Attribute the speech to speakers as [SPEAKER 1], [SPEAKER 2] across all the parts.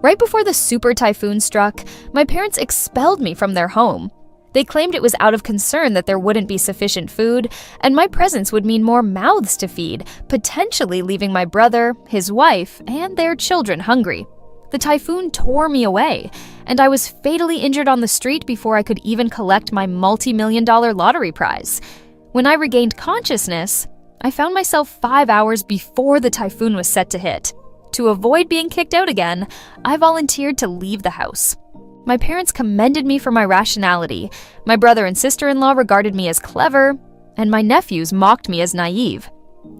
[SPEAKER 1] Right before the super typhoon struck, my parents expelled me from their home. They claimed it was out of concern that there wouldn't be sufficient food, and my presence would mean more mouths to feed, potentially leaving my brother, his wife, and their children hungry. The typhoon tore me away, and I was fatally injured on the street before I could even collect my multi-million-dollar lottery prize. When I regained consciousness, I found myself 5 hours before the typhoon was set to hit. To avoid being kicked out again, I volunteered to leave the house. My parents commended me for my rationality, my brother and sister-in-law regarded me as clever, and my nephews mocked me as naive.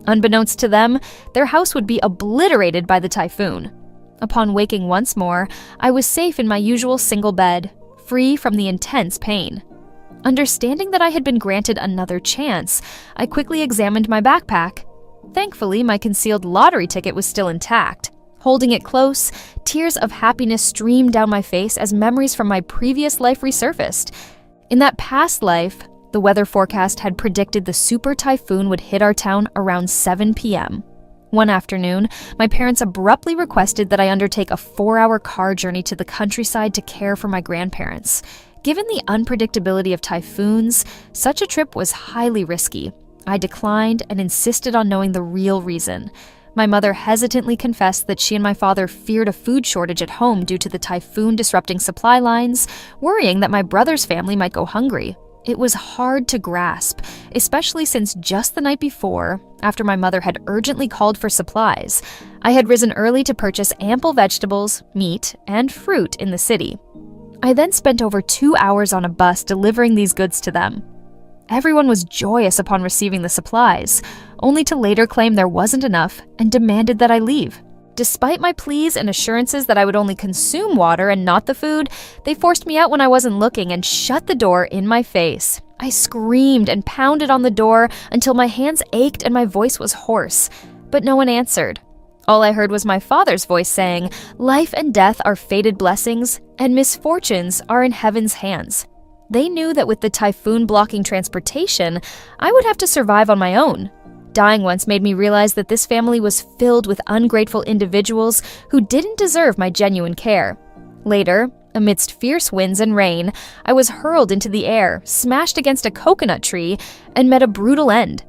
[SPEAKER 1] Unbeknownst to them, their house would be obliterated by the typhoon. Upon waking once more, I was safe in my usual single bed, free from the intense pain. Understanding that I had been granted another chance, I quickly examined my backpack. Thankfully, my concealed lottery ticket was still intact. Holding it close, tears of happiness streamed down my face as memories from my previous life resurfaced. In that past life, the weather forecast had predicted the super typhoon would hit our town around 7 p.m. One afternoon, my parents abruptly requested that I undertake a 4-hour car journey to the countryside to care for my grandparents. Given the unpredictability of typhoons, such a trip was highly risky. I declined and insisted on knowing the real reason. My mother hesitantly confessed that she and my father feared a food shortage at home due to the typhoon disrupting supply lines, worrying that my brother's family might go hungry. It was hard to grasp, especially since just the night before, after my mother had urgently called for supplies, I had risen early to purchase ample vegetables, meat, and fruit in the city. I then spent over 2 hours on a bus delivering these goods to them. Everyone was joyous upon receiving the supplies, only to later claim there wasn't enough and demanded that I leave. Despite my pleas and assurances that I would only consume water and not the food, they forced me out when I wasn't looking and shut the door in my face. I screamed and pounded on the door until my hands ached and my voice was hoarse, but no one answered. All I heard was my father's voice saying, "Life and death are fated blessings, and misfortunes are in heaven's hands." They knew that with the typhoon blocking transportation, I would have to survive on my own. Dying once made me realize that this family was filled with ungrateful individuals who didn't deserve my genuine care. Later, amidst fierce winds and rain, I was hurled into the air, smashed against a coconut tree, and met a brutal end.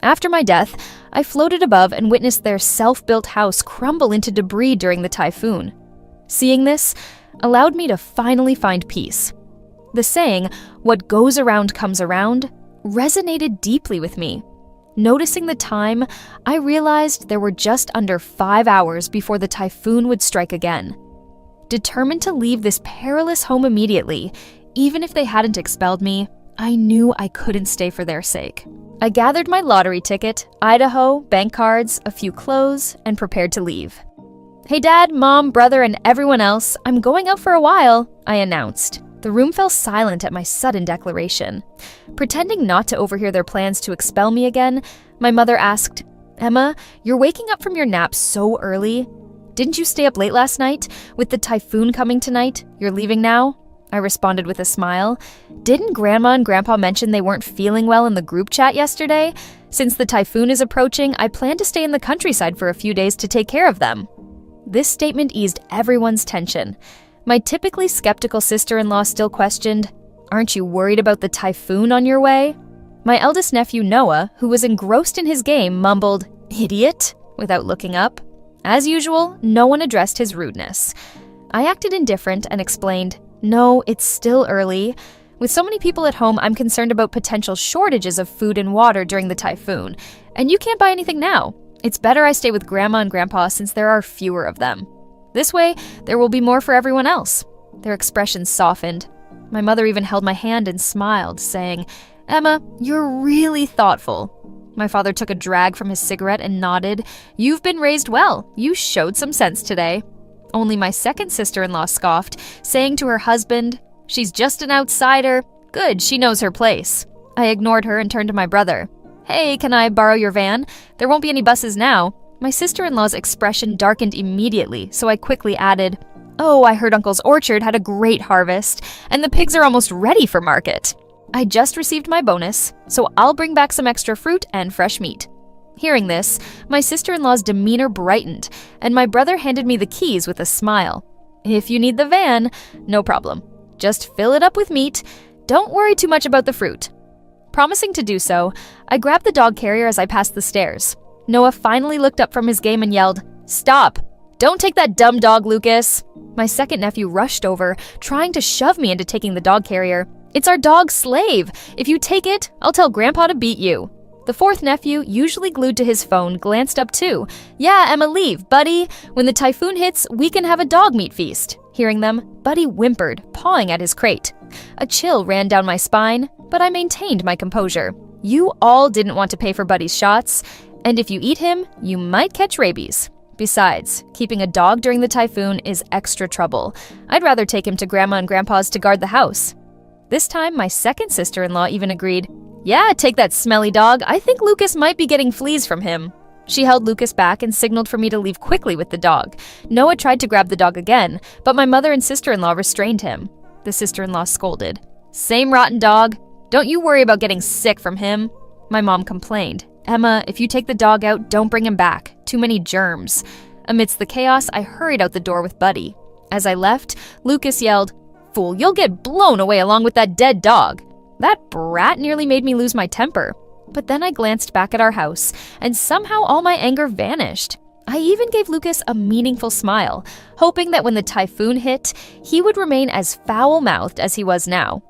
[SPEAKER 1] After my death, I floated above and witnessed their self-built house crumble into debris during the typhoon. Seeing this allowed me to finally find peace. The saying, "What goes around comes around," resonated deeply with me. Noticing the time, I realized there were just under 5 hours before the typhoon would strike again. Determined to leave this perilous home immediately, even if they hadn't expelled me, I knew I couldn't stay for their sake. I gathered my lottery ticket, Idaho, bank cards, a few clothes, and prepared to leave. "Hey Dad, Mom, brother, and everyone else, I'm going out for a while," I announced. The room fell silent at my sudden declaration. Pretending not to overhear their plans to expel me again, my mother asked, "Emma, you're waking up from your nap so early. Didn't you stay up late last night? With the typhoon coming tonight, you're leaving now?" I responded with a smile. "Didn't Grandma and Grandpa mention they weren't feeling well in the group chat yesterday? Since the typhoon is approaching, I plan to stay in the countryside for a few days to take care of them." This statement eased everyone's tension. My typically skeptical sister-in-law still questioned, "Aren't you worried about the typhoon on your way?" My eldest nephew Noah, who was engrossed in his game, mumbled, "Idiot," without looking up. As usual, no one addressed his rudeness. I acted indifferent and explained, "No, it's still early. With so many people at home, I'm concerned about potential shortages of food and water during the typhoon, and you can't buy anything now. It's better I stay with Grandma and Grandpa since there are fewer of them. This way, there will be more for everyone else." Their expressions softened. My mother even held my hand and smiled, saying, "Emma, you're really thoughtful." My father took a drag from his cigarette and nodded. "You've been raised well. You showed some sense today." Only my second sister-in-law scoffed, saying to her husband, "She's just an outsider. Good, she knows her place." I ignored her and turned to my brother. "Hey, can I borrow your van? There won't be any buses now." My sister-in-law's expression darkened immediately, so I quickly added, "Oh, I heard Uncle's orchard had a great harvest, and the pigs are almost ready for market. I just received my bonus, so I'll bring back some extra fruit and fresh meat." Hearing this, my sister-in-law's demeanor brightened, and my brother handed me the keys with a smile. If you need the van, no problem. Just fill it up with meat. Don't worry too much about the fruit. Promising to do so, I grabbed the dog carrier as I passed the stairs. Noah finally looked up from his game and yelled, "Stop! Don't take that dumb dog, Lucas!" My second nephew rushed over, trying to shove me into taking the dog carrier. "It's our dog Slave! If you take it, I'll tell Grandpa to beat you." The fourth nephew, usually glued to his phone, glanced up too. "Yeah, Emma, leave, buddy. When the Typhoon hits, we can have a dog meat feast." Hearing them, Buddy whimpered, pawing at his crate. A chill ran down my spine, but I maintained my composure. You all didn't want to pay for Buddy's shots, and if you eat him, you might catch rabies. Besides, keeping a dog during the typhoon is extra trouble. I'd rather take him to Grandma and Grandpa's to guard the house. This time, my second sister-in-law even agreed. "Yeah, take that smelly dog. I think Lucas might be getting fleas from him." She held Lucas back and signaled for me to leave quickly with the dog. Noah tried to grab the dog again, but my mother and sister-in-law restrained him. The sister-in-law scolded. "Same rotten dog. Don't you worry about getting sick from him." My mom complained. "Emma, if you take the dog out, don't bring him back. Too many germs." Amidst the chaos, I hurried out the door with Buddy. As I left, Lucas yelled, "Fool, you'll get blown away along with that dead dog." That brat nearly made me lose my temper. But then I glanced back at our house, and somehow all my anger vanished. I even gave Lucas a meaningful smile, hoping that when the typhoon hit, he would remain as foul-mouthed as he was now.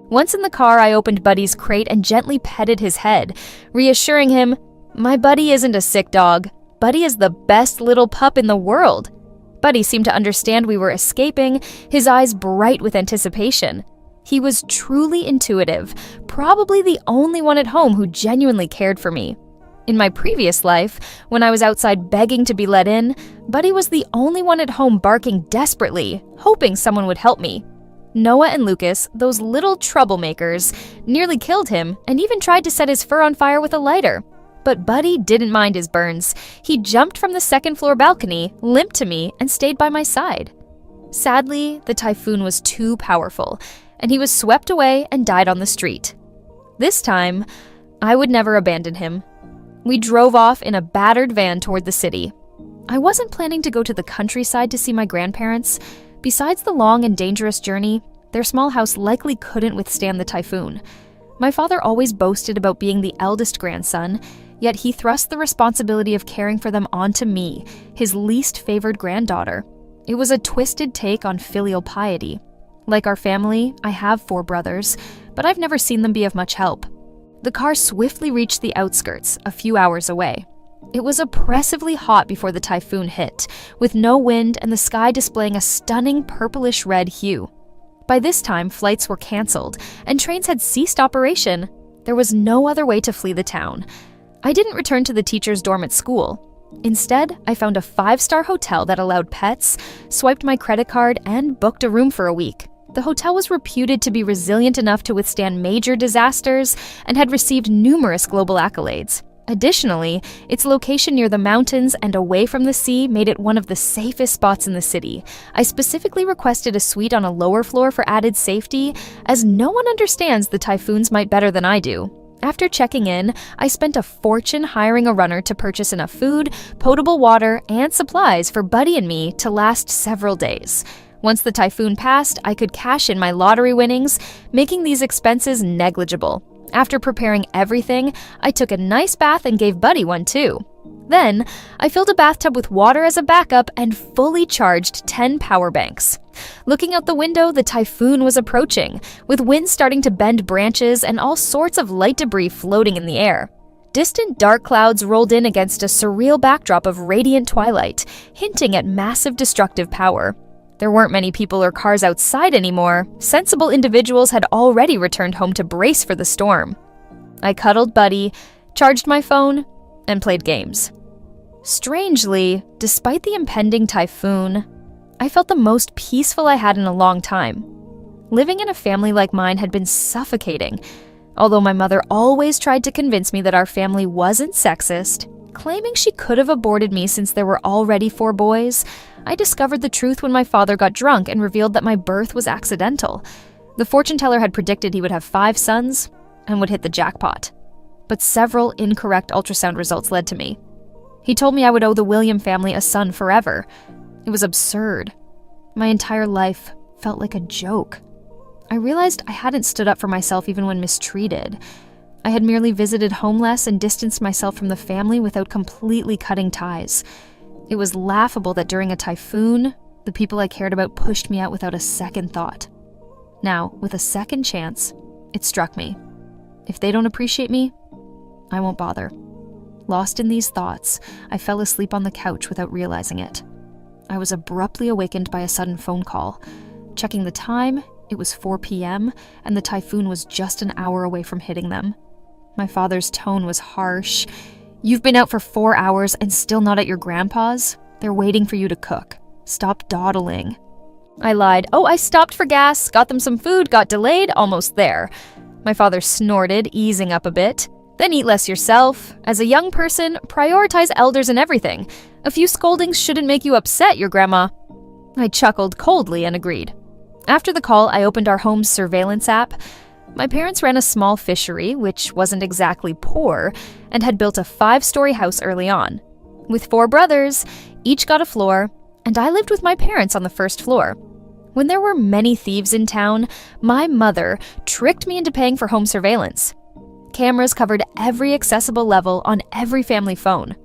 [SPEAKER 1] Once in the car, I opened Buddy's crate and gently petted his head, reassuring him, "My Buddy isn't a sick dog. Buddy is the best little pup in the world." Buddy seemed to understand we were escaping, his eyes bright with anticipation. He was truly intuitive, probably the only one at home who genuinely cared for me. In my previous life, when I was outside begging to be let in, Buddy was the only one at home barking desperately, hoping someone would help me. Noah and Lucas, those little troublemakers, nearly killed him and even tried to set his fur on fire with a lighter. But Buddy didn't mind his burns. He jumped from the second-floor balcony, limped to me, and stayed by my side. Sadly, the typhoon was too powerful, and he was swept away and died on the street. This time, I would never abandon him. We drove off in a battered van toward the city. I wasn't planning to go to the countryside to see my grandparents. Besides the long and dangerous journey, their small house likely couldn't withstand the typhoon. My father always boasted about being the eldest grandson, yet he thrust the responsibility of caring for them onto me, his least favored granddaughter. It was a twisted take on filial piety. Like our family, I have 4 brothers, but I've never seen them be of much help. The car swiftly reached the outskirts, a few hours away. It was oppressively hot before the typhoon hit, with no wind and the sky displaying a stunning purplish-red hue. By this time, flights were canceled, and trains had ceased operation. There was no other way to flee the town. I didn't return to the teacher's dorm at school. Instead, I found a 5-star hotel that allowed pets, swiped my credit card, and booked a room for a week. The hotel was reputed to be resilient enough to withstand major disasters and had received numerous global accolades. Additionally, its location near the mountains and away from the sea made it one of the safest spots in the city. I specifically requested a suite on a lower floor for added safety, as no one understands the typhoons might better than I do. After checking in, I spent a fortune hiring a runner to purchase enough food, potable water, and supplies for Buddy and me to last several days. Once the typhoon passed, I could cash in my lottery winnings, making these expenses negligible. After preparing everything, I took a nice bath and gave Buddy one too. Then, I filled a bathtub with water as a backup and fully charged 10 power banks. Looking out the window, the typhoon was approaching, with winds starting to bend branches and all sorts of light debris floating in the air. Distant dark clouds rolled in against a surreal backdrop of radiant twilight, hinting at massive destructive power. There weren't many people or cars outside anymore. Sensible individuals had already returned home to brace for the storm. I cuddled Buddy, charged my phone, and played games. Strangely, despite the impending typhoon, I felt the most peaceful I had in a long time. Living in a family like mine had been suffocating. Although my mother always tried to convince me that our family wasn't sexist, claiming she could have aborted me since there were already 4 boys, I discovered the truth when my father got drunk and revealed that my birth was accidental. The fortune teller had predicted he would have 5 sons and would hit the jackpot. But several incorrect ultrasound results led to me. He told me I would owe the William family a son forever. It was absurd. My entire life felt like a joke. I realized I hadn't stood up for myself even when mistreated. I had merely visited home less and distanced myself from the family without completely cutting ties. It was laughable that during a typhoon, the people I cared about pushed me out without a second thought. Now, with a second chance, it struck me. If they don't appreciate me, I won't bother. Lost in these thoughts, I fell asleep on the couch without realizing it. I was abruptly awakened by a sudden phone call. Checking the time, it was 4 p.m., and the typhoon was just an hour away from hitting them. My father's tone was harsh. "You've been out for 4 hours and still not at your grandpa's? They're waiting for you to cook. Stop dawdling." I lied. "Oh, I stopped for gas, got them some food, got delayed, almost there." My father snorted, easing up a bit. "Then eat less yourself. As a young person, prioritize elders and everything. A few scoldings shouldn't make you upset, your grandma." I chuckled coldly and agreed. After the call, I opened our home's surveillance app. My parents ran a small fishery, which wasn't exactly poor, and had built a 5-story house early on. With 4 brothers, each got a floor, and I lived with my parents on the first floor. When there were many thieves in town, my mother tricked me into paying for home surveillance. Cameras covered every accessible level on every family phone.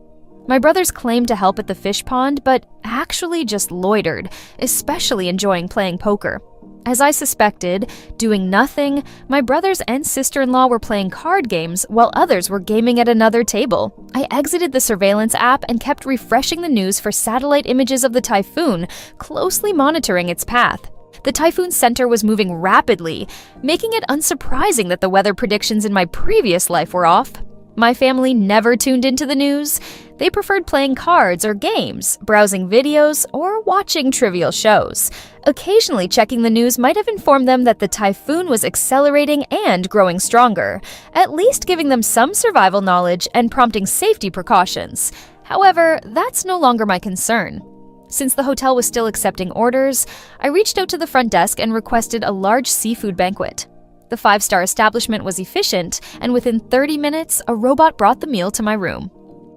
[SPEAKER 1] My brothers claimed to help at the fish pond, but actually just loitered, especially enjoying playing poker. As I suspected, doing nothing, my brothers and sister-in-law were playing card games while others were gaming at another table. I exited the surveillance app and kept refreshing the news for satellite images of the typhoon, closely monitoring its path. The typhoon's center was moving rapidly, making it unsurprising that the weather predictions in my previous life were off. My family never tuned into the news. They preferred playing cards or games, browsing videos, or watching trivial shows. Occasionally checking the news might have informed them that the typhoon was accelerating and growing stronger, at least giving them some survival knowledge and prompting safety precautions. However, that's no longer my concern. Since the hotel was still accepting orders, I reached out to the front desk and requested a large seafood banquet. The 5-star establishment was efficient, and within 30 minutes, a robot brought the meal to my room.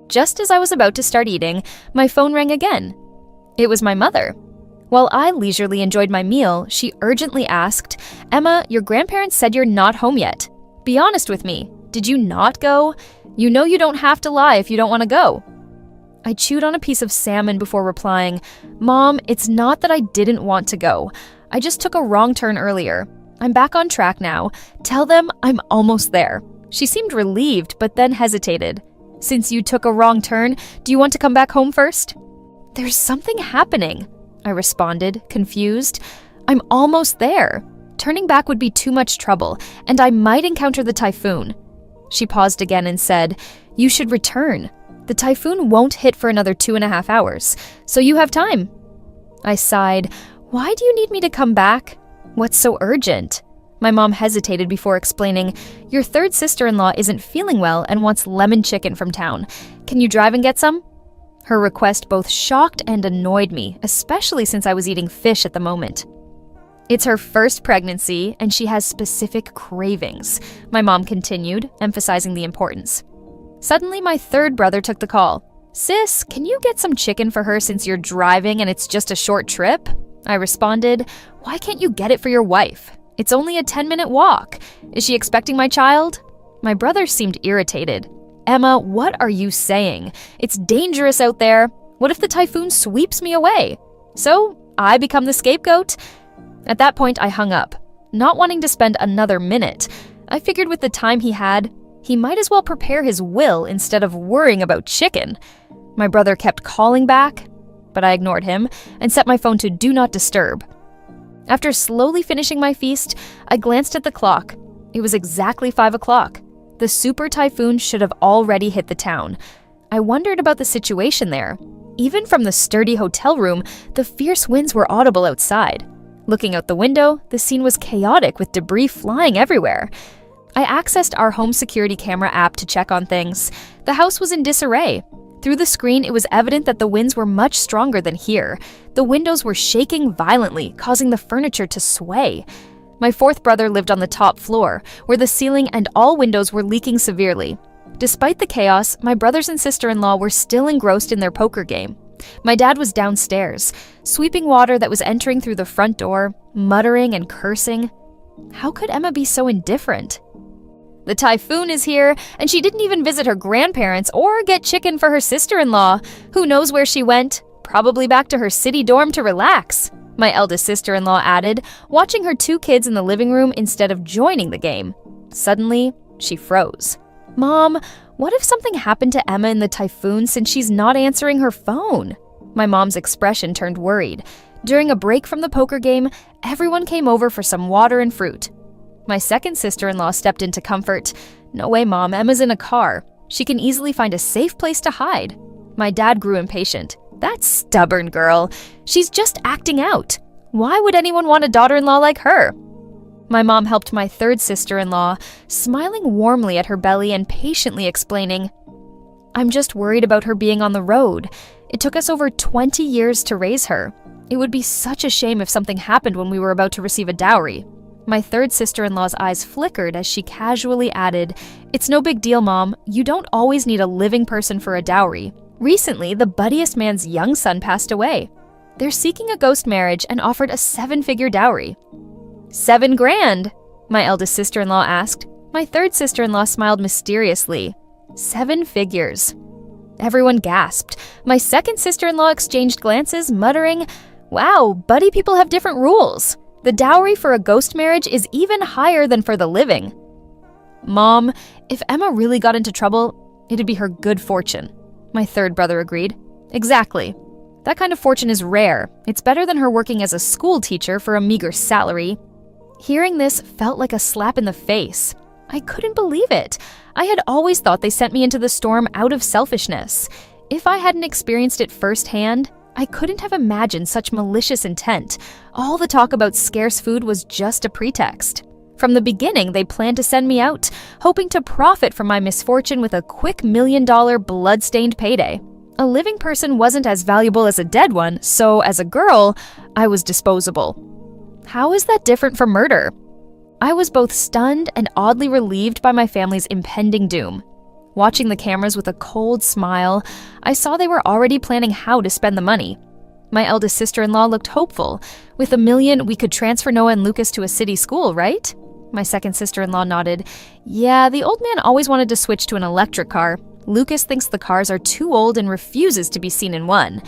[SPEAKER 1] Just as I was about to start eating, my phone rang again. It was my mother. While I leisurely enjoyed my meal, she urgently asked, "Emma, your grandparents said you're not home yet. Be honest with me. Did you not go? You know you don't have to lie if you don't want to go." I chewed on a piece of salmon before replying, "Mom, it's not that I didn't want to go. I just took a wrong turn earlier. I'm back on track now. Tell them I'm almost there." She seemed relieved, but then hesitated. "Since you took a wrong turn, do you want to come back home first?" "There's something happening," I responded, confused. "I'm almost there. Turning back would be too much trouble, and I might encounter the typhoon." She paused again and said, "You should return. The typhoon won't hit for another 2.5 hours, so you have time." I sighed. "Why do you need me to come back? What's so urgent?" My mom hesitated before explaining, "Your third sister-in-law isn't feeling well and wants lemon chicken from town. Can you drive and get some?" Her request both shocked and annoyed me, especially since I was eating fish at the moment. "It's her first pregnancy, and she has specific cravings," my mom continued, emphasizing the importance. Suddenly, my third brother took the call. "Sis, can you get some chicken for her since you're driving and it's just a short trip?" I responded, "Why can't you get it for your wife? It's only a 10-minute walk. Is she expecting my child?" My brother seemed irritated. "Emma, what are you saying? It's dangerous out there. What if the typhoon sweeps me away? So, I become the scapegoat?" At that point, I hung up. Not wanting to spend another minute, I figured with the time he had, he might as well prepare his will instead of worrying about chicken. My brother kept calling back, but I ignored him and set my phone to Do Not Disturb. After slowly finishing my feast, I glanced at the clock. It was exactly 5 o'clock. The super typhoon should have already hit the town. I wondered about the situation there. Even from the sturdy hotel room, the fierce winds were audible outside. Looking out the window, the scene was chaotic with debris flying everywhere. I accessed our home security camera app to check on things. The house was in disarray. Through the screen, it was evident that the winds were much stronger than here. The windows were shaking violently, causing the furniture to sway. My fourth brother lived on the top floor, where the ceiling and all windows were leaking severely. Despite the chaos, my brothers and sister-in-law were still engrossed in their poker game. My dad was downstairs, sweeping water that was entering through the front door, muttering and cursing. How could Emma be so indifferent? The Typhoon is here, and she didn't even visit her grandparents or get chicken for her sister-in-law. Who knows where she went? Probably back to her city dorm to relax, my eldest sister-in-law added, watching her 2 kids in the living room instead of joining the game. Suddenly, she froze. Mom, what if something happened to Emma in the Typhoon since she's not answering her phone? My mom's expression turned worried. During a break from the poker game, everyone came over for some water and fruit. My second sister-in-law stepped in to comfort. No way, Mom, Emma's in a car. She can easily find a safe place to hide. My dad grew impatient. That stubborn girl. She's just acting out. Why would anyone want a daughter-in-law like her? My mom helped my third sister-in-law, smiling warmly at her belly and patiently explaining, I'm just worried about her being on the road. It took us over 20 years to raise her. It would be such a shame if something happened when we were about to receive a dowry. My third sister-in-law's eyes flickered as she casually added, It's no big deal, Mom. You don't always need a living person for a dowry. Recently, the buddiest man's young son passed away. They're seeking a ghost marriage and offered a 7-figure dowry. 7 grand? My eldest sister-in-law asked. My third sister-in-law smiled mysteriously. 7 figures. Everyone gasped. My second sister-in-law exchanged glances, muttering, Wow, buddy people have different rules. The dowry for a ghost marriage is even higher than for the living. Mom, if Emma really got into trouble, it'd be her good fortune. My third brother agreed. Exactly. That kind of fortune is rare. It's better than her working as a school teacher for a meager salary. Hearing this felt like a slap in the face. I couldn't believe it. I had always thought they sent me into the storm out of selfishness. If I hadn't experienced it firsthand, I couldn't have imagined such malicious intent. All the talk about scarce food was just a pretext. From the beginning, they planned to send me out, hoping to profit from my misfortune with a quick $1 million blood-stained payday. A living person wasn't as valuable as a dead one, so as a girl, I was disposable. How is that different from murder? I was both stunned and oddly relieved by my family's impending doom. Watching the cameras with a cold smile, I saw they were already planning how to spend the money. My eldest sister-in-law looked hopeful. With $1 million, we could transfer Noah and Lucas to a city school, right? My second sister-in-law nodded. Yeah, the old man always wanted to switch to an electric car. Lucas thinks the cars are too old and refuses to be seen in one.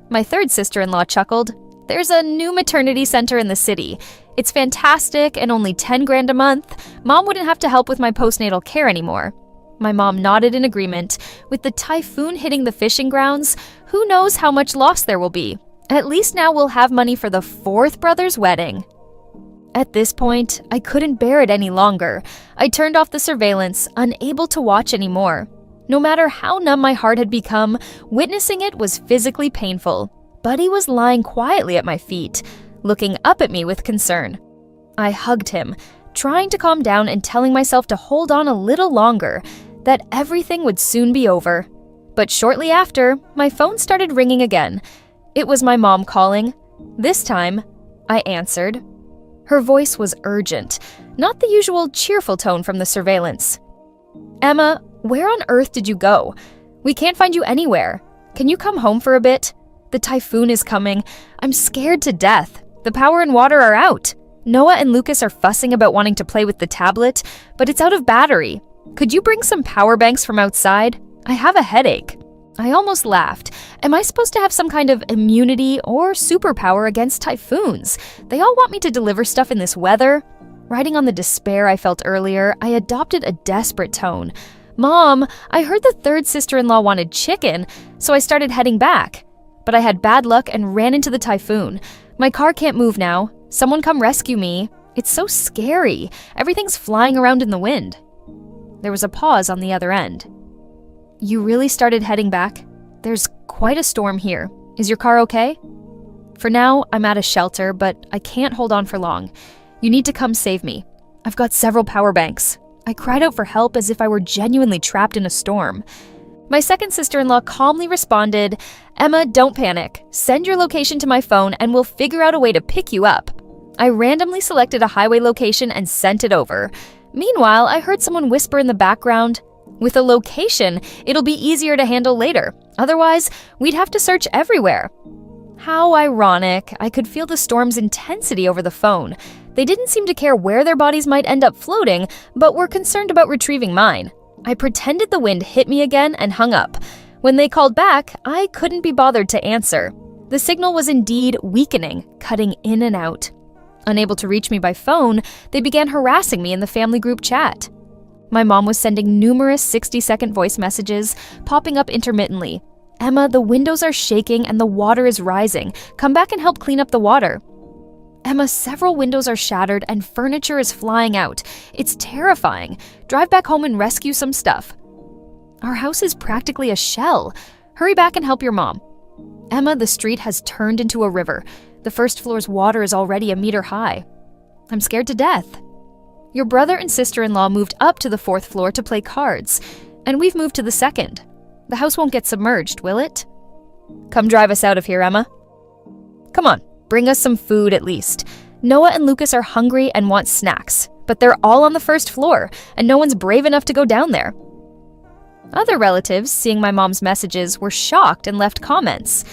[SPEAKER 1] My third sister-in-law chuckled. There's a new maternity center in the city. It's fantastic and only 10 grand a month. Mom wouldn't have to help with my postnatal care anymore. My mom nodded in agreement. With the Typhoon hitting the fishing grounds, who knows how much loss there will be. At least now we'll have money for the 4th brother's wedding. At this point, I couldn't bear it any longer. I turned off the surveillance, unable to watch anymore. No matter how numb my heart had become, witnessing it was physically painful. Buddy was lying quietly at my feet, looking up at me with concern. I hugged him, trying to calm down and telling myself to hold on a little longer, that everything would soon be over. But shortly after, my phone started ringing again. It was my mom calling. This time, I answered. Her voice was urgent, not the usual cheerful tone from the surveillance. Emma, where on earth did you go? We can't find you anywhere. Can you come home for a bit? The Typhoon is coming. I'm scared to death. The power and water are out. Noah and Lucas are fussing about wanting to play with the tablet, but it's out of battery. Could you bring some power banks from outside? I have a headache. I almost laughed. Am I supposed to have some kind of immunity or superpower against typhoons? They all want me to deliver stuff in this weather. Riding on the despair I felt earlier, I adopted a desperate tone. Mom, I heard the third sister-in-law wanted chicken, so I started heading back. But I had bad luck and ran into the Typhoon. My car can't move now. Someone come rescue me. It's so scary. Everything's flying around in the wind. There was a pause on the other end. You really started heading back? There's quite a storm here. Is your car okay? For now, I'm at a shelter, but I can't hold on for long. You need to come save me. I've got several power banks. I cried out for help as if I were genuinely trapped in a storm. My second sister-in-law calmly responded, Emma, don't panic. Send your location to my phone and we'll figure out a way to pick you up. I randomly selected a highway location and sent it over. Meanwhile, I heard someone whisper in the background, With a location, it'll be easier to handle later. Otherwise, we'd have to search everywhere. How ironic. I could feel the storm's intensity over the phone. They didn't seem to care where their bodies might end up floating, but were concerned about retrieving mine. I pretended the wind hit me again and hung up. When they called back, I couldn't be bothered to answer. The signal was indeed weakening, cutting in and out. Unable to reach me by phone, they began harassing me in the family group chat. My mom was sending numerous 60-second voice messages, popping up intermittently. "Emma, the windows are shaking and the water is rising. Come back and help clean up the water." "Emma, several windows are shattered and furniture is flying out. It's terrifying. Drive back home and rescue some stuff." "Our house is practically a shell. Hurry back and help your mom." "Emma, the street has turned into a river. The first floor's water is already a meter high. I'm scared to death." "Your brother and sister-in-law moved up to the 4th floor to play cards, and we've moved to the 2nd. The house won't get submerged, will it?" "Come drive us out of here, Emma." "Come on, bring us some food at least. Noah and Lucas are hungry and want snacks, but they're all on the 1st floor, and no one's brave enough to go down there." Other relatives, seeing my mom's messages, were shocked and left comments.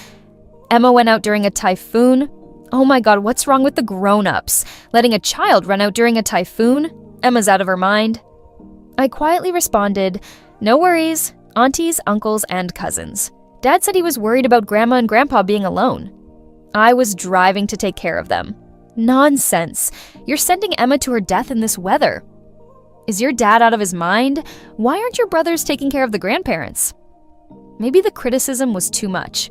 [SPEAKER 1] "Emma went out during a typhoon. Oh my god, what's wrong with the grown-ups? Letting a child run out during a typhoon? Emma's out of her mind." I quietly responded, "No worries, aunties, uncles, and cousins. Dad said he was worried about Grandma and Grandpa being alone. I was driving to take care of them." "Nonsense. You're sending Emma to her death in this weather." "Is your dad out of his mind? Why aren't your brothers taking care of the grandparents?" Maybe the criticism was too much.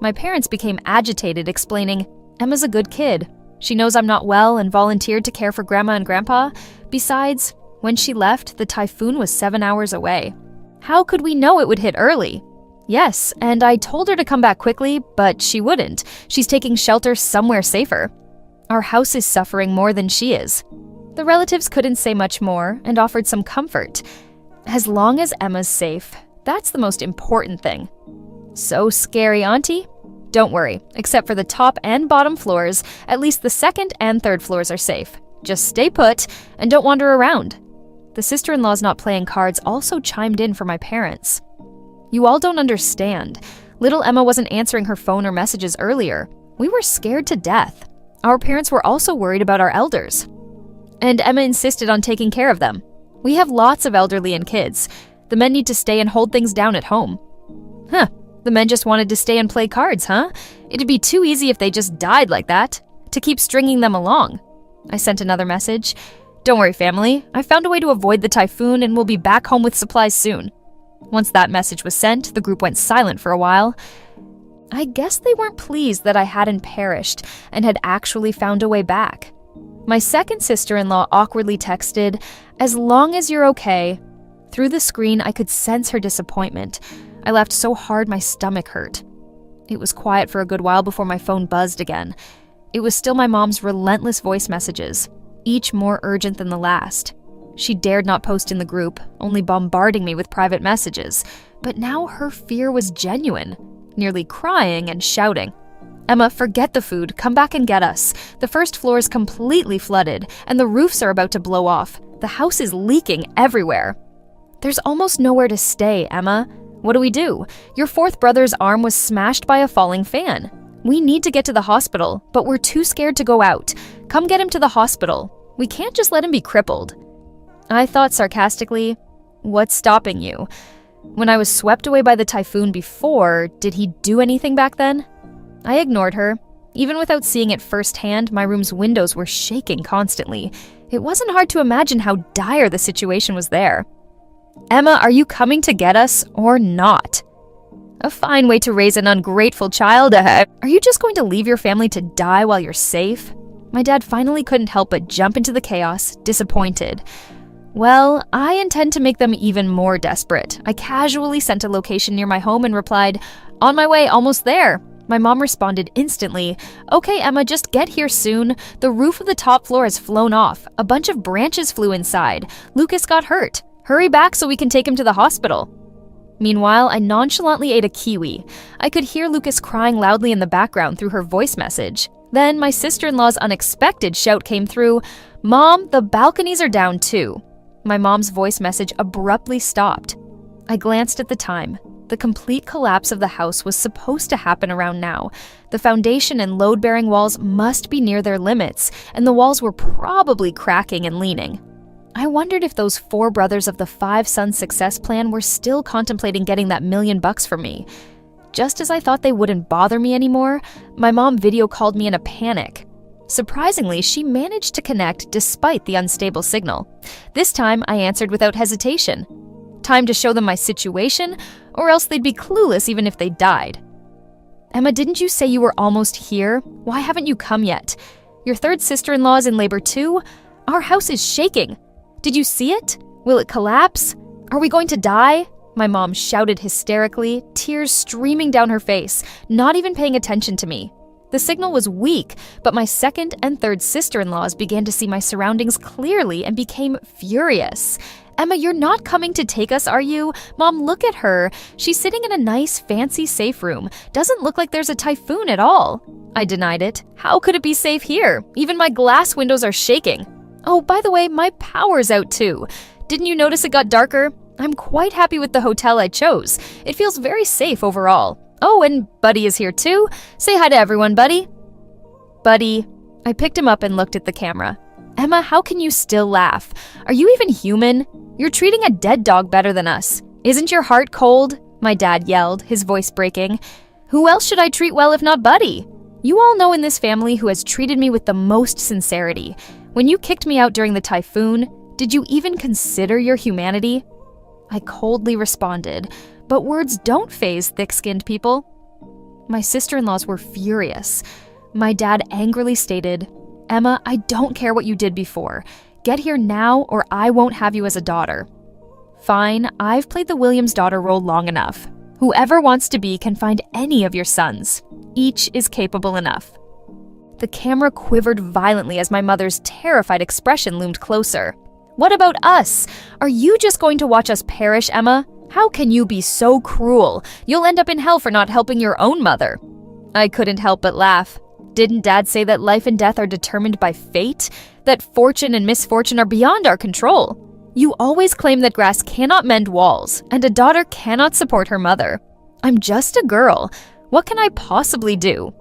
[SPEAKER 1] My parents became agitated, explaining, "Emma's a good kid. She knows I'm not well and volunteered to care for Grandma and Grandpa. Besides, when she left, the typhoon was 7 hours away. How could we know it would hit early?" "Yes, and I told her to come back quickly, but she wouldn't. She's taking shelter somewhere safer. Our house is suffering more than she is." The relatives couldn't say much more and offered some comfort. "As long as Emma's safe, that's the most important thing." "So scary, Auntie?" "Don't worry, except for the top and bottom floors, at least the 2nd and 3rd floors are safe. Just stay put and don't wander around." The sister-in-laws not playing cards also chimed in for my parents. "You all don't understand. Little Emma wasn't answering her phone or messages earlier. We were scared to death. Our parents were also worried about our elders. And Emma insisted on taking care of them. We have lots of elderly and kids. The men need to stay and hold things down at home." "Huh, the men just wanted to stay and play cards, huh? It'd be too easy if they just died like that, to keep stringing them along." I sent another message. "Don't worry, family. I found a way to avoid the typhoon and we'll be back home with supplies soon." Once that message was sent, the group went silent for a while. I guess they weren't pleased that I hadn't perished and had actually found a way back. My second sister-in-law awkwardly texted, "As long as you're okay." Through the screen, I could sense her disappointment. I laughed so hard my stomach hurt. It was quiet for a good while before my phone buzzed again. It was still my mom's relentless voice messages, each more urgent than the last. She dared not post in the group, only bombarding me with private messages. But now her fear was genuine, nearly crying and shouting. "Emma, forget the food. Come back and get us. The 1st floor is completely flooded, and the roofs are about to blow off. The house is leaking everywhere." "There's almost nowhere to stay, Emma. What do we do? Your 4th brother's arm was smashed by a falling fan. We need to get to the hospital, but we're too scared to go out. Come get him to the hospital. We can't just let him be crippled." I thought sarcastically, "What's stopping you? When I was swept away by the typhoon before, did he do anything back then?" I ignored her. Even without seeing it firsthand, my room's windows were shaking constantly. It wasn't hard to imagine how dire the situation was there. "Emma, are you coming to get us or not?" A fine way to raise an ungrateful child. Are you just going to leave your family to die while you're safe? My dad finally couldn't help but jump into the chaos, disappointed. Well, I intend to make them even more desperate. I casually sent a location near my home and replied, "On my way, almost there." My mom responded instantly, "Okay, Emma, just get here soon. The roof of the top floor has flown off. A bunch of branches flew inside. Lucas got hurt. Hurry back so we can take him to the hospital." Meanwhile, I nonchalantly ate a kiwi. I could hear Lucas crying loudly in the background through her voice message. Then my sister-in-law's unexpected shout came through, "Mom, the balconies are down too." My mom's voice message abruptly stopped. I glanced at the time. The complete collapse of the house was supposed to happen around now. The foundation and load-bearing walls must be near their limits, and the walls were probably cracking and leaning. I wondered if those 4 brothers of the 5-son success plan were still contemplating getting that $1 million from me. Just as I thought they wouldn't bother me anymore, my mom video called me in a panic. Surprisingly, she managed to connect despite the unstable signal. This time, I answered without hesitation. Time to show them my situation, or else they'd be clueless even if they died. Emma, didn't you say you were almost here? Why haven't you come yet? Your 3rd sister-in-law is in labor too? Our house is shaking. Did you see it? Will it collapse? Are we going to die? My mom shouted hysterically, tears streaming down her face, not even paying attention to me. The signal was weak, but my 2nd and 3rd sister-in-laws began to see my surroundings clearly and became furious. Emma, you're not coming to take us, are you? Mom, look at her. She's sitting in a nice, fancy safe room. Doesn't look like there's a typhoon at all. I denied it. How could it be safe here? Even my glass windows are shaking. Oh, by the way, my power's out too. Didn't you notice it got darker? I'm quite happy with the hotel I chose. It feels very safe overall. Oh, and Buddy is here too. Say hi to everyone, Buddy. Buddy. I picked him up and looked at the camera. Emma, how can you still laugh? Are you even human? You're treating a dead dog better than us. Isn't your heart cold? My dad yelled, his voice breaking. Who else should I treat well if not Buddy? You all know in this family who has treated me with the most sincerity. When you kicked me out during the typhoon, did you even consider your humanity? I coldly responded, but words don't faze thick-skinned people. My sister-in-laws were furious. My dad angrily stated, Emma, I don't care what you did before. Get here now or I won't have you as a daughter. Fine, I've played the Williams daughter role long enough. Whoever wants to be can find any of your sons. Each is capable enough. The camera quivered violently as my mother's terrified expression loomed closer. What about us? Are you just going to watch us perish, Emma? How can you be so cruel? You'll end up in hell for not helping your own mother. I couldn't help but laugh. Didn't Dad say that life and death are determined by fate? That fortune and misfortune are beyond our control? You always claim that grass cannot mend walls, and a daughter cannot support her mother. I'm just a girl. What can I possibly do?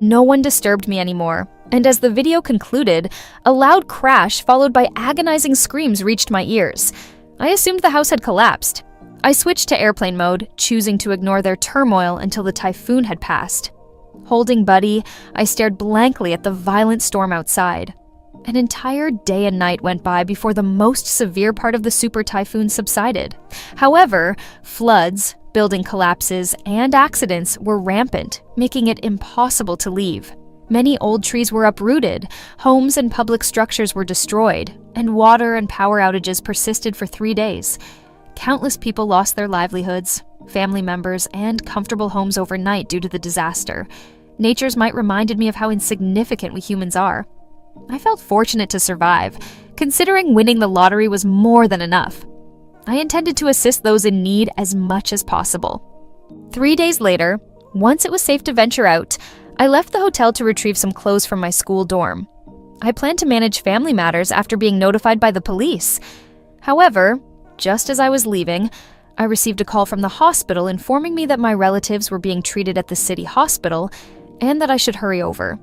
[SPEAKER 1] No one disturbed me anymore, and as the video concluded, a loud crash followed by agonizing screams reached my ears. I assumed the house had collapsed. I switched to airplane mode, choosing to ignore their turmoil until the typhoon had passed. Holding Buddy, I stared blankly at the violent storm outside. An entire day and night went by before the most severe part of the super typhoon subsided. However, floods, building collapses, and accidents were rampant, making it impossible to leave. Many old trees were uprooted, homes and public structures were destroyed, and water and power outages persisted for 3 days. Countless people lost their livelihoods, family members, and comfortable homes overnight due to the disaster. Nature's might reminded me of how insignificant we humans are. I felt fortunate to survive, considering winning the lottery was more than enough. I intended to assist those in need as much as possible. 3 days later, once it was safe to venture out, I left the hotel to retrieve some clothes from my school dorm. I planned to manage family matters after being notified by the police. However, just as I was leaving, I received a call from the hospital informing me that my relatives were being treated at the city hospital and that I should hurry over.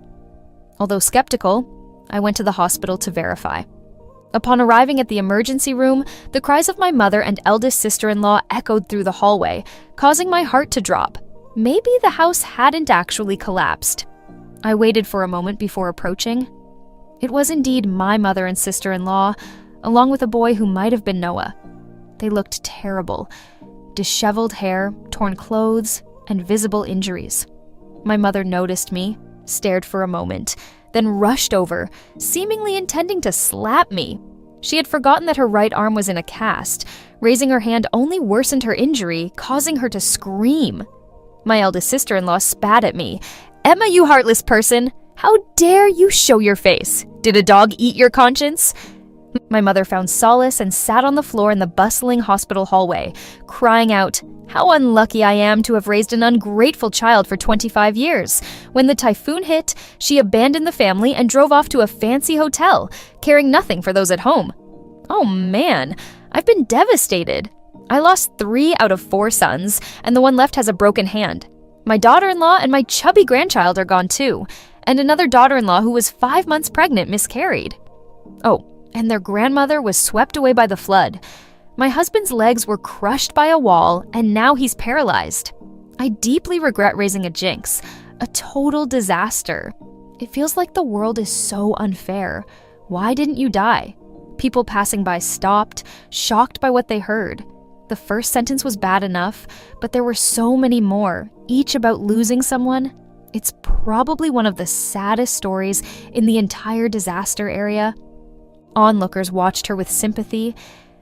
[SPEAKER 1] Although skeptical, I went to the hospital to verify. Upon arriving at the emergency room, the cries of my mother and eldest sister-in-law echoed through the hallway, causing my heart to drop. Maybe the house hadn't actually collapsed. I waited for a moment before approaching. It was indeed my mother and sister-in-law, along with a boy who might have been Noah. They looked terrible. Disheveled hair, torn clothes, and visible injuries. My mother noticed me, stared for a moment, then rushed over, seemingly intending to slap me. She had forgotten that her right arm was in a cast. Raising her hand only worsened her injury, causing her to scream. My eldest sister-in-law spat at me. "Emma, you heartless person! How dare you show your face? Did a dog eat your conscience?" My mother found solace and sat on the floor in the bustling hospital hallway, crying out, "How unlucky I am to have raised an ungrateful child for 25 years. When the typhoon hit, she abandoned the family and drove off to a fancy hotel, caring nothing for those at home. Oh man, I've been devastated. I lost 3 out of 4 sons, and the one left has a broken hand. My daughter-in-law and my chubby grandchild are gone too, and another daughter-in-law who was 5 months pregnant miscarried. Oh, and their grandmother was swept away by the flood. My husband's legs were crushed by a wall, and now he's paralyzed. I deeply regret raising a jinx, a total disaster. It feels like the world is so unfair. Why didn't you die? People passing by stopped, shocked by what they heard. The first sentence was bad enough, but there were so many more, each about losing someone. It's probably one of the saddest stories in the entire disaster area. Onlookers watched her with sympathy,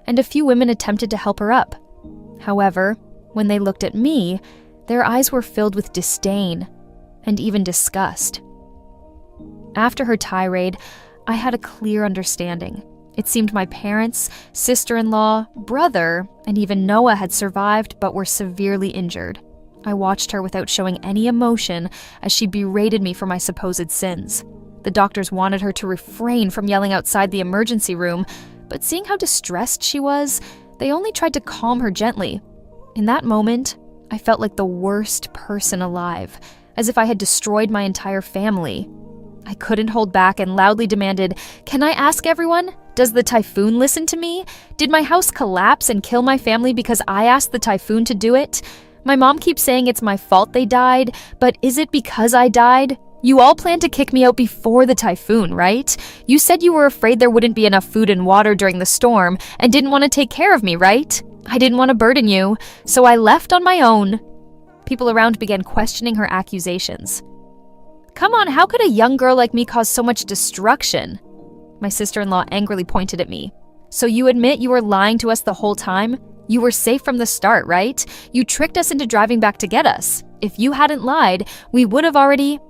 [SPEAKER 1] and a few women attempted to help her up. However, when they looked at me, their eyes were filled with disdain and even disgust. After her tirade, I had a clear understanding. It seemed my parents, sister-in-law, brother, and even Noah had survived but were severely injured. I watched her without showing any emotion as she berated me for my supposed sins. The doctors wanted her to refrain from yelling outside the emergency room, but seeing how distressed she was, they only tried to calm her gently. In that moment, I felt like the worst person alive, as if I had destroyed my entire family. I couldn't hold back and loudly demanded, "Can I ask everyone? Does the typhoon listen to me? Did my house collapse and kill my family because I asked the typhoon to do it? My mom keeps saying it's my fault they died, but is it because I died? You all planned to kick me out before the typhoon, right? You said you were afraid there wouldn't be enough food and water during the storm and didn't want to take care of me, right? I didn't want to burden you, so I left on my own." People around began questioning her accusations. "Come on, how could a young girl like me cause so much destruction?" My sister-in-law angrily pointed at me. "So you admit you were lying to us the whole time? You were safe from the start, right? You tricked us into driving back to get us. If you hadn't lied, we would have already—"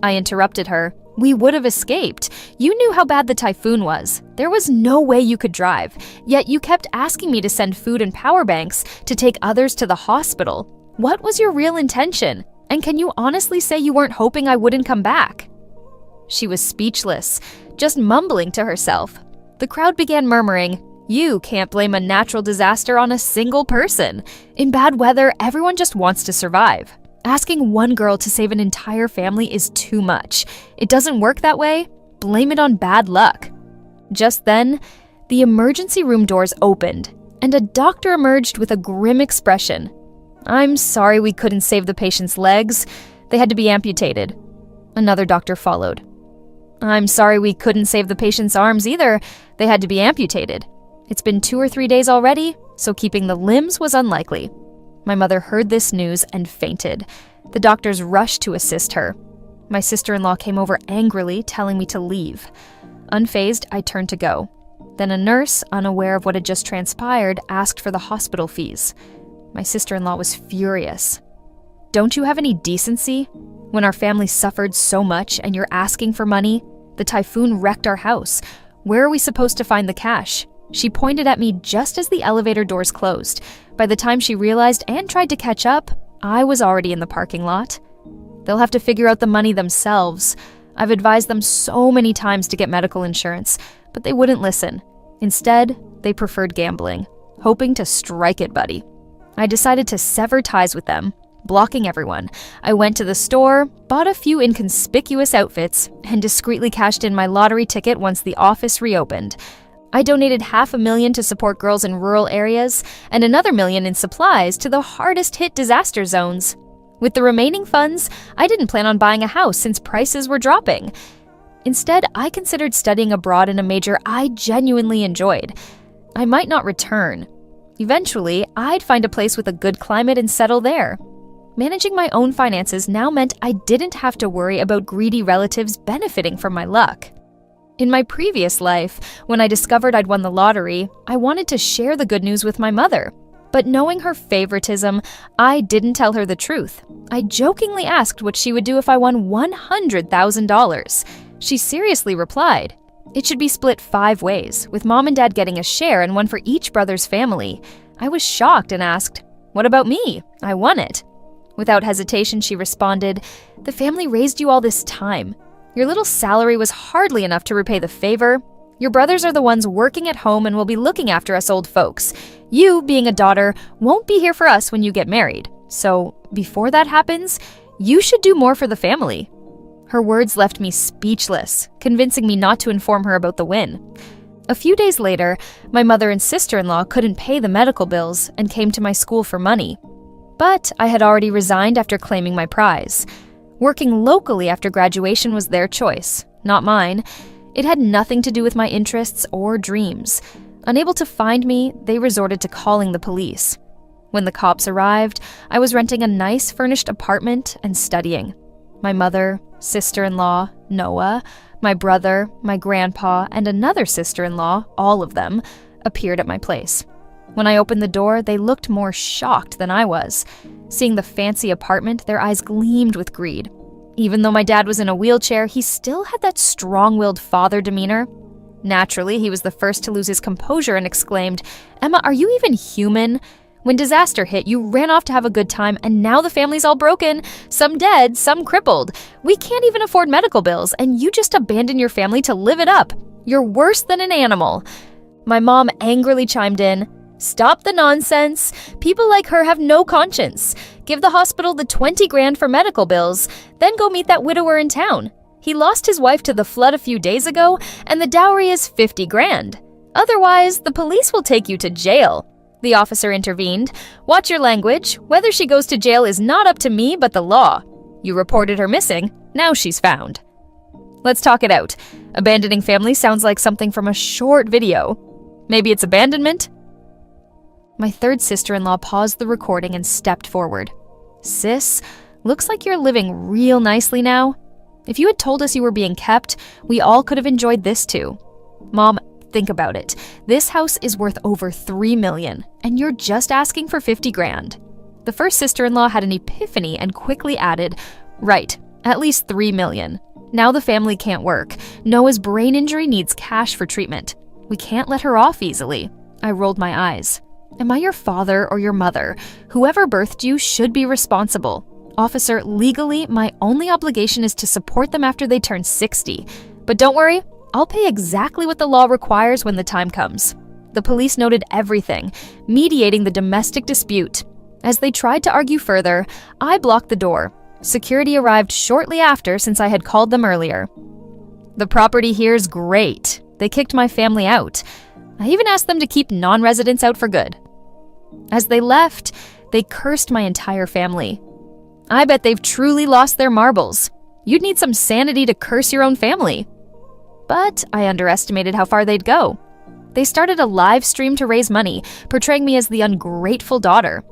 [SPEAKER 1] I interrupted her. "We would have escaped. You knew how bad the typhoon was. There was no way you could drive. Yet you kept asking me to send food and power banks to take others to the hospital. What was your real intention? And can you honestly say you weren't hoping I wouldn't come back?" She was speechless, just mumbling to herself. The crowd began murmuring, "You can't blame a natural disaster on a single person. In bad weather, everyone just wants to survive. Asking one girl to save an entire family is too much. It doesn't work that way. Blame it on bad luck." Just then, the emergency room doors opened, and a doctor emerged with a grim expression. "I'm sorry we couldn't save the patient's legs. They had to be amputated." Another doctor followed. "I'm sorry we couldn't save the patient's arms either. They had to be amputated. It's been 2 or 3 days already, so keeping the limbs was unlikely." My mother heard this news and fainted. The doctors rushed to assist her. My sister-in-law came over angrily, telling me to leave. Unfazed, I turned to go. Then a nurse, unaware of what had just transpired, asked for the hospital fees. My sister-in-law was furious. "Don't you have any decency? When our family suffered so much and you're asking for money? The typhoon wrecked our house. Where are we supposed to find the cash?" She pointed at me just as the elevator doors closed. By the time she realized and tried to catch up, I was already in the parking lot. "They'll have to figure out the money themselves. I've advised them so many times to get medical insurance, but they wouldn't listen. Instead, they preferred gambling, hoping to strike it, buddy." I decided to sever ties with them, blocking everyone. I went to the store, bought a few inconspicuous outfits, and discreetly cashed in my lottery ticket once the office reopened. I donated $500,000 to support girls in rural areas and another $1 million in supplies to the hardest-hit disaster zones. With the remaining funds, I didn't plan on buying a house since prices were dropping. Instead, I considered studying abroad in a major I genuinely enjoyed. I might not return. Eventually, I'd find a place with a good climate and settle there. Managing my own finances now meant I didn't have to worry about greedy relatives benefiting from my luck. In my previous life, when I discovered I'd won the lottery, I wanted to share the good news with my mother. But knowing her favoritism, I didn't tell her the truth. I jokingly asked what she would do if I won $100,000. She seriously replied, "It should be split 5 ways, with Mom and Dad getting a share and one for each brother's family." I was shocked and asked, "What about me? I won it." Without hesitation, she responded, "The family raised you all this time. Your little salary was hardly enough to repay the favor. Your brothers are the ones working at home and will be looking after us old folks. You, being a daughter, won't be here for us when you get married. So, before that happens, you should do more for the family." Her words left me speechless, convincing me not to inform her about the win. A few days later, my mother and sister-in-law couldn't pay the medical bills and came to my school for money. But I had already resigned after claiming my prize. Working locally after graduation was their choice, not mine. It had nothing to do with my interests or dreams. Unable to find me, they resorted to calling the police. When the cops arrived, I was renting a nice furnished apartment and studying. My mother, sister-in-law, Noah, my brother, my grandpa, and another sister-in-law, all of them, appeared at my place. When I opened the door, they looked more shocked than I was. Seeing the fancy apartment, their eyes gleamed with greed. Even though my dad was in a wheelchair, he still had that strong-willed father demeanor. Naturally, he was the first to lose his composure and exclaimed, "Emma, are you even human? When disaster hit, you ran off to have a good time, and now the family's all broken. Some dead, some crippled. We can't even afford medical bills, and you just abandon your family to live it up. You're worse than an animal." My mom angrily chimed in, "Stop the nonsense. People like her have no conscience. Give the hospital the 20 grand for medical bills, then go meet that widower in town. He lost his wife to the flood a few days ago, and the dowry is 50 grand. Otherwise, the police will take you to jail." The officer intervened. "Watch your language. Whether she goes to jail is not up to me, but the law. You reported her missing. Now she's found." Let's talk it out. Abandoning family sounds like something from a short video. Maybe it's abandonment? My third sister-in-law paused the recording and stepped forward. "Sis, looks like you're living real nicely now. If you had told us you were being kept, we all could have enjoyed this too. Mom, think about it. This house is worth over $3 million, and you're just asking for 50 grand. The first sister-in-law had an epiphany and quickly added, "Right, at least $3 million. Now the family can't work. Noah's brain injury needs cash for treatment. We can't let her off easily." I rolled my eyes. "Am I your father or your mother? Whoever birthed you should be responsible. Officer, legally, my only obligation is to support them after they turn 60. But don't worry, I'll pay exactly what the law requires when the time comes." The police noted everything, mediating the domestic dispute. As they tried to argue further, I blocked the door. Security arrived shortly after since I had called them earlier. "The property here's great. They kicked my family out. I even asked them to keep non-residents out for good." As they left, they cursed my entire family. I bet they've truly lost their marbles. You'd need some sanity to curse your own family. But I underestimated how far they'd go. They started a live stream to raise money, portraying me as the ungrateful daughter.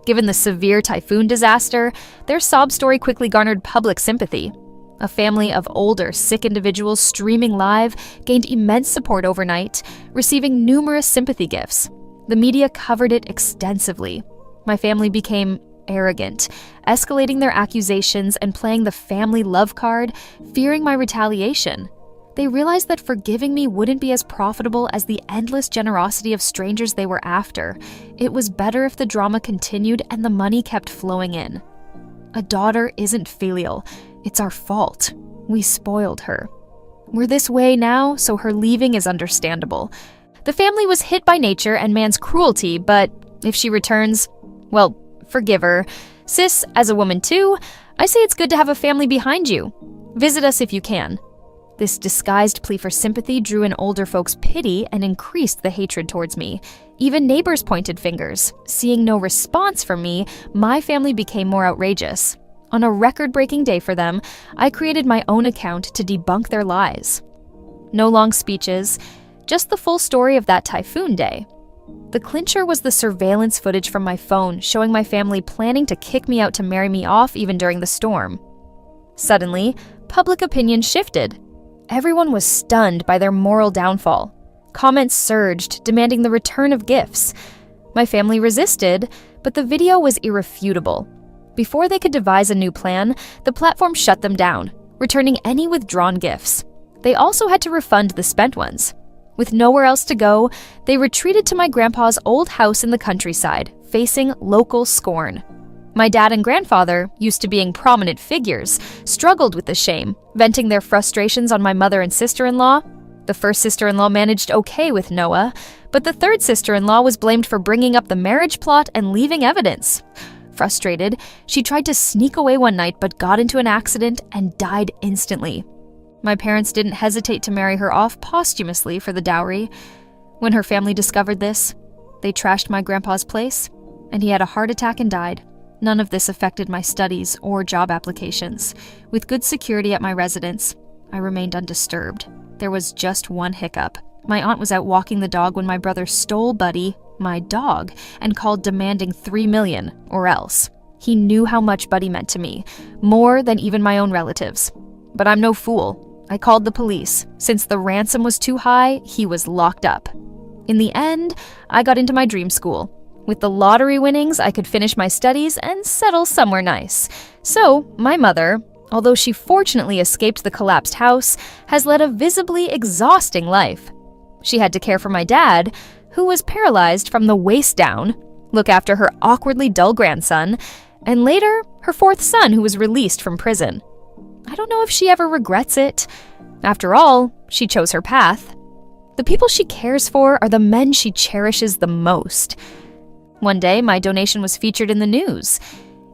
[SPEAKER 1] Given the severe typhoon disaster, their sob story quickly garnered public sympathy. A family of older, sick individuals streaming live gained immense support overnight, receiving numerous sympathy gifts. The media covered it extensively. My family became arrogant, escalating their accusations and playing the family love card, fearing my retaliation. They realized that forgiving me wouldn't be as profitable as the endless generosity of strangers they were after. It was better if the drama continued and the money kept flowing in. A daughter isn't filial. It's our fault. We spoiled her. We're this way now, so her leaving is understandable. The family was hit by nature and man's cruelty, but if she returns, well, forgive her. Sis, as a woman too, I say it's good to have a family behind you. Visit us if you can." This disguised plea for sympathy drew in older folks' pity and increased the hatred towards me. Even neighbors pointed fingers. Seeing no response from me, my family became more outrageous. On a record-breaking day for them, I created my own account to debunk their lies. No long speeches, just the full story of that typhoon day. The clincher was the surveillance footage from my phone showing my family planning to kick me out to marry me off even during the storm. Suddenly, public opinion shifted. Everyone was stunned by their moral downfall. Comments surged, demanding the return of gifts. My family resisted, but the video was irrefutable. Before they could devise a new plan, the platform shut them down, returning any withdrawn gifts. They also had to refund the spent ones. With nowhere else to go, they retreated to my grandpa's old house in the countryside, facing local scorn. My dad and grandfather, used to being prominent figures, struggled with the shame, venting their frustrations on my mother and sister-in-law. The first sister-in-law managed okay with Noah, but the third sister-in-law was blamed for bringing up the marriage plot and leaving evidence. Frustrated, she tried to sneak away one night but got into an accident and died instantly. My parents didn't hesitate to marry her off posthumously for the dowry. When her family discovered this, they trashed my grandpa's place, and he had a heart attack and died. None of this affected my studies or job applications. With good security at my residence, I remained undisturbed. There was just one hiccup. My aunt was out walking the dog when my brother stole Buddy, my dog, and called demanding $3 million, or else. He knew how much Buddy meant to me, more than even my own relatives. But I'm no fool. I called the police. Since the ransom was too high, he was locked up. In the end, I got into my dream school. With the lottery winnings, I could finish my studies and settle somewhere nice. So, my mother, although she fortunately escaped the collapsed house, has led a visibly exhausting life. She had to care for my dad, who was paralyzed from the waist down, look after her awkwardly dull grandson, and later, her fourth son who was released from prison. I don't know if she ever regrets it. After all, she chose her path. The people she cares for are the men she cherishes the most. One day, my donation was featured in the news.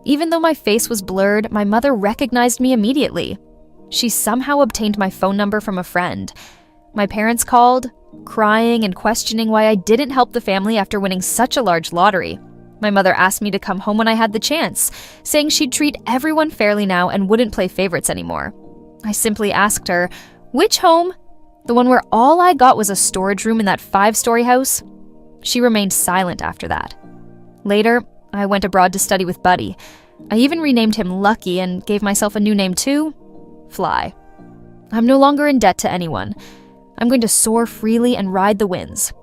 [SPEAKER 1] Even though my face was blurred, my mother recognized me immediately. She somehow obtained my phone number from a friend. My parents called, crying and questioning why I didn't help the family after winning such a large lottery. My mother asked me to come home when I had the chance, saying she'd treat everyone fairly now and wouldn't play favorites anymore. I simply asked her, "Which home? The one where all I got was a storage room in that 5-story house?" She remained silent after that. Later, I went abroad to study with Buddy. I even renamed him Lucky and gave myself a new name too, Fly. I'm no longer in debt to anyone. I'm going to soar freely and ride the winds.